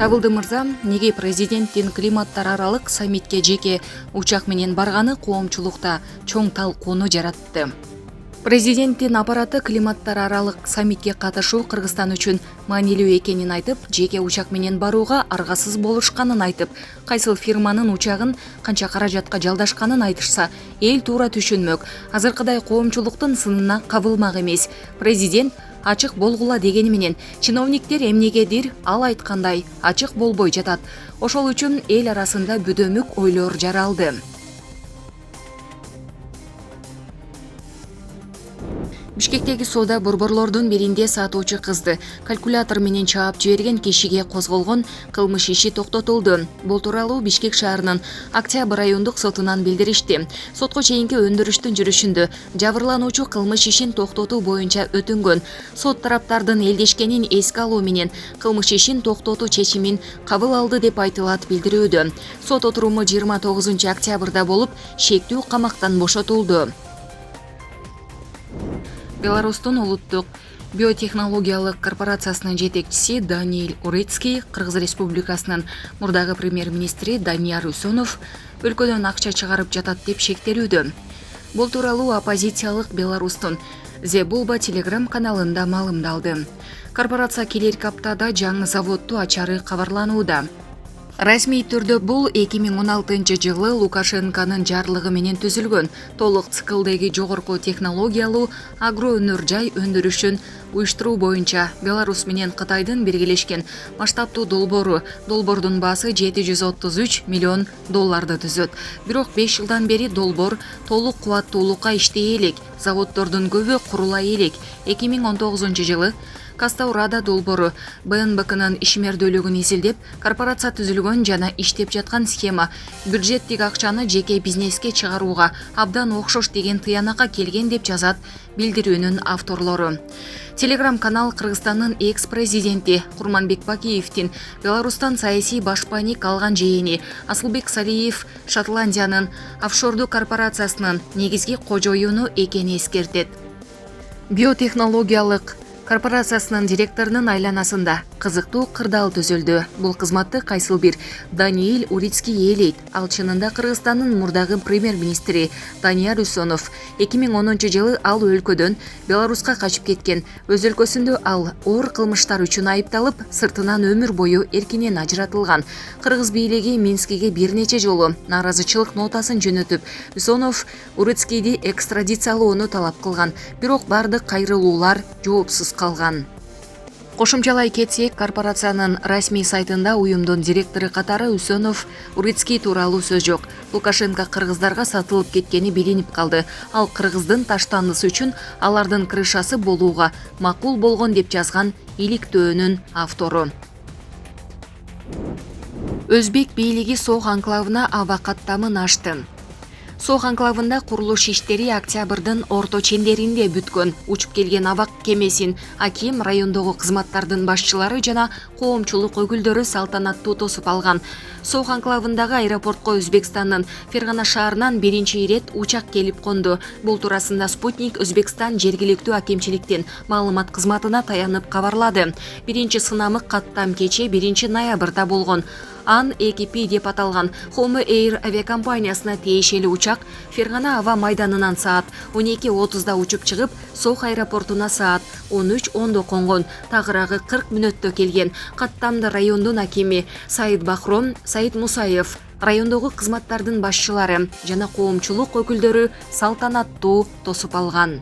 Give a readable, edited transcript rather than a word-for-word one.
Табылды мырза, неге президенттин климаттар аралык саммитке жеке учак менен барганы коомчулукта чоң талкууну жаратты. Президенттин аппараты климаттар аралык саммитке катышуу Кыргызстан үчүн маанилүү экенин айтып, жеке учак менен барууга аргасыз болушканын айтып, кайсыл фирманын учагын канча каражатка жалдашканын айтышса, эл туура түшүнмөк. Азыркыдай коомчулуктун сынына кабылмак эмес. Президент ачык болгула дегени менен чиновниктер эмнегедир ал айткандай ачык болбой жатат. Ошол үчүн эл арасында бүдөмүк ойлор жаралды. Бишкектеги соода борборлордун биринде сатуучу кызды калькулятор менен чаап жиберген кишиге козголгон кылмыш иши токтотулду. Бул тууралуу Бишкек шаарынын Октябрь райондук сотунан билдиришти. Сотко чейинки өндүрүштүн жүрүшүндө жабырлануучу кылмыш ишин токтотуу боюнча өтүнгөн. Сот тараптардын элдешкенин эске алуу менен кылмыш ишин токтотуу чечимин кабыл алды деп айтылат билдирүүдө. Сот отуруму 29 октябрда болуп, шектүү камактан бошотулду. Беларустун улуттук биотехнологиялык корпорациясынын жетекчиси Даниил Урицкий, Кыргыз Республикасынын мурдагы премьер-министри Данияр Үсөнов өлкөдөн акча чыгарып жатат деп шектелүүдө. Бул тууралуу оппозициялык Беларустун The Bulba Telegram каналында маалымдалды. Корпорация келерки аптада жаңы заводду ачары кабарланууда. Расмий түрдө бул 2016 жылы Лукашенконун жарлыгы менен түзүлгөн толук циклдеги жогорку технологиялуу агроөнөр жай өндүрүшүн уюштуруу боюнча Беларусь менен Кытайдын биргелешкен масштабтуу долбоору. Долбоордун баасы $733 миллион түзөт. Бирок 5 жылдан бери долбоор толук кубаттуулукка иштей элек, заводдордун көбү курула элек. 2019 жылы Кастаурада долбоору БНБКнын ишмердүүлүгүн изилдеп, корпорация түзүлгөн жана иштеп жаткан схема бюджеттик акчаны жеке бизнеске чыгарууга абдан окшош деген тыянакка келген деп жазат билдирүүнүн авторлору. Телеграм-канал Кыргызстандын экс-президенти Курманбек Бакиевдин Беларустан саясий башпаник алган жээни Асылбек Салиев Шотландиянын офшордуу корпорациясынын негизги кожоюну экени эскертет. Биотехнологиялык корпорациясынын директорунун айланасында кызыктуу кырдаал түзүлдү. Бул кызматты кайсыл бир Даниил Урицкий ээлейт. Ал чынында Кыргызстандын мурдагы премьер-министри Данияр Үсөнов. 2010 жылы ал өлкөдөн Беларуска качып кеткен. Өз өлкөсүндө ал оор кылмыштар үчүн айыпталып, сыртынан өмүр бою эркинен ажыратылган. Кыргыз бийлиги Минскиге бир нече жолу нааразычылык нотасын жөнөтүп, Үсөнов Урицкийди экстрадициялоону талап кылган. Бирок бардык кайрылуулар жоопсуз калган. Кошумчалай кетсек, корпорациянын расмий сайтында уюмдун директору катары Үсөнов Урицкий тууралуу сөз жок. Лукашенко кыргыздарга сатылып кеткени билинип калды. Ал кыргыздын таштандысы үчүн алардын крышасы болууга макул болгон деп жазган иликтөөнүн автору. Өзбек бийлиги Сооқ анклавына аба каттамын ачты. Сооқ анклавында курулуш иштери октябрдын орто чендеринде бүткөн. Учуп келген абак кемесин аким, райондогу кызматтардын башчылары жана коомчулук өкүлдөрү салтанаттуу тосуп алган. Сооқ анклавындагы аэропортко Өзбекстандын Фергана шаарынан биринчи ирет учак келип конду. Бул туурасында Спутник Өзбекстан жергиликтүү акимчиликтин маалымат кызматына таянып кабарлады. Биринчи сынамы каттам кече 1 ноябрда болгон. Ан экипи деп аталган Home Air авиакомпаниясына тиешелүү учак Фергана аба майданынан саат 12:30да учуп чыгып, Сооқ аэропортуна саат 13:10 конгон. Тагыраагы 40 мүнөттө келген. Каттамды райондун акими Саид Бахром Саид Мусаев, райондогу кызматтардын башчылары жана коомчулук өкүлдөрү салтанаттуу тосуп алган.